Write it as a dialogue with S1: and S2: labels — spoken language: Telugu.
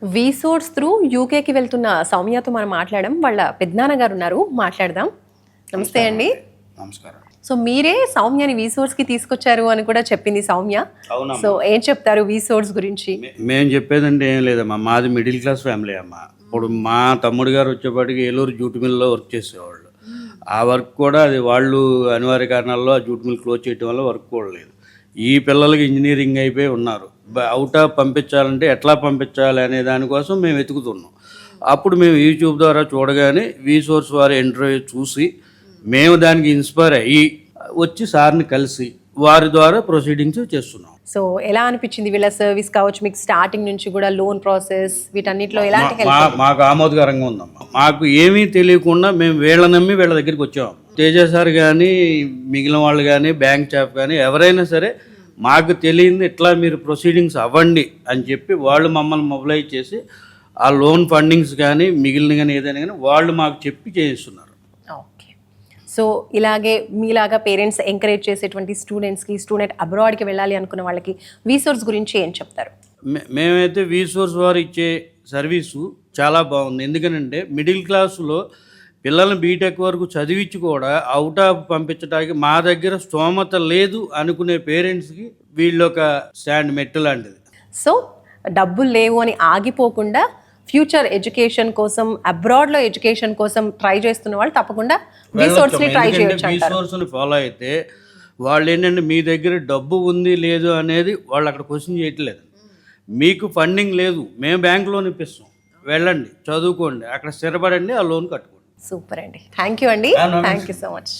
S1: వీసోర్స్ త్రూ యూకేకి వెళ్తున్న సౌమ్యతో మనం మాట్లాడడం. వాళ్ళ పెద్దనాన్న గారు ఉన్నారు, మాట్లాడదాం. నమస్తే అండి.
S2: నమస్కారం.
S1: సో మీరే సౌమ్యని వీసోర్స్ కి తీసుకొచ్చారు అని కూడా చెప్పింది సౌమ్య. సో ఏం చెప్తారు వీసోర్స్ గురించి?
S2: మేము చెప్పేదంటే ఏం లేదమ్మా, మాది మిడిల్ క్లాస్ ఫ్యామిలీ అమ్మా. ఇప్పుడు మా తమ్ముడు గారు వచ్చేపాటికి ఏలూరు జూట్ మిల్లో వర్క్ చేసేవాళ్ళు. ఆ వర్క్ కూడా అది వాళ్ళు అనివార్య కారణాల్లో ఆ జూట్ మిల్ క్లోజ్ చేయడం వల్ల వర్క్ కూడా లేదు. ఈ పిల్లలకి ఇంజనీరింగ్ అయిపోయి ఉన్నారు. అవుట్ ఆఫ్ పంపించాలంటే ఎట్లా పంపించాలి అనే దానికోసం మేము వెతుకుతున్నాం. అప్పుడు మేము యూట్యూబ్ ద్వారా చూడగానే వీసోర్స్ వారి ఇంటర్వ్యూ చూసి మేము దానికి ఇన్స్పైర్ అయ్యి వచ్చి సార్ని కలిసి వారి ద్వారా ప్రొసీడింగ్స్ చేస్తున్నాం.
S1: సో ఎలా అనిపించింది వీళ్ళ సర్వీస్ కావచ్చు, మీకు స్టార్టింగ్ నుంచి కూడా లోన్ ప్రాసెస్ వీటన్నిటిలో ఎలాంటి హెల్ప్?
S2: మాకు ఆమోదకరంగా ఉందమ్మా. మాకు ఏమీ తెలియకుండా మేము వీళ్ళ నమ్మి వీళ్ళ దగ్గరికి వచ్చాము. తేజ సార్ కానీ మిగిలిన వాళ్ళు కానీ బ్యాంక్ స్టాఫ్ కానీ ఎవరైనా సరే మాకు తెలియంది ఇట్లా మీరు ప్రొసీడింగ్స్ అవ్వండి అని చెప్పి వాళ్ళు మమ్మల్ని మొబిలైజ్ చేసి ఆ లోన్ ఫండింగ్స్ కానీ మిగిలిన కానీ ఏదైనా కానీ వాళ్ళు మాకు చెప్పి చేయిస్తున్నారు.
S1: ఓకే. సో ఇలాగే మీలాగా పేరెంట్స్ ఎంకరేజ్ చేసేటువంటి స్టూడెంట్స్కి, స్టూడెంట్ అబ్రాడ్కి వెళ్ళాలి అనుకున్న వాళ్ళకి వీసోర్స్ గురించి ఏం చెప్తారు?
S2: మేమైతే వీసోర్స్ వారు ఇచ్చే సర్వీసు చాలా బాగుంది. ఎందుకనంటే మిడిల్ క్లాసులో పిల్లల్ని బీటెక్ వరకు చదివించి కూడా అవుట్ ఆఫ్ పంపించడానికి మా దగ్గర స్తోమత లేదు అనుకునే పేరెంట్స్కి వీళ్ళు ఒక స్టాండ్ మెట్టు లాంటిది.
S1: సో డబ్బులు లేవు అని ఆగిపోకుండా ఫ్యూచర్ ఎడ్యుకేషన్ కోసం, అబ్రాడ్లో ఎడ్యుకేషన్ కోసం ట్రై చేస్తున్న వాళ్ళు తప్పకుండా వీసోర్స్ని ట్రై చేయొచ్చు.
S2: వీసోర్స్ని ఫాలో అయితే వాళ్ళు ఏంటంటే మీ దగ్గర డబ్బు ఉంది లేదు అనేది వాళ్ళు అక్కడ క్వశ్చన్ చేయట్లేదు. మీకు ఫండింగ్ లేదు, మేము బ్యాంక్ లోన్ ఇప్పిస్తాం, వెళ్ళండి చదువుకోండి, అక్కడ స్థిరపడండి, ఆ లోన్ కట్టుకోండి.
S1: సూపర్ అండి. థ్యాంక్ యూ అండి. Thank you so much.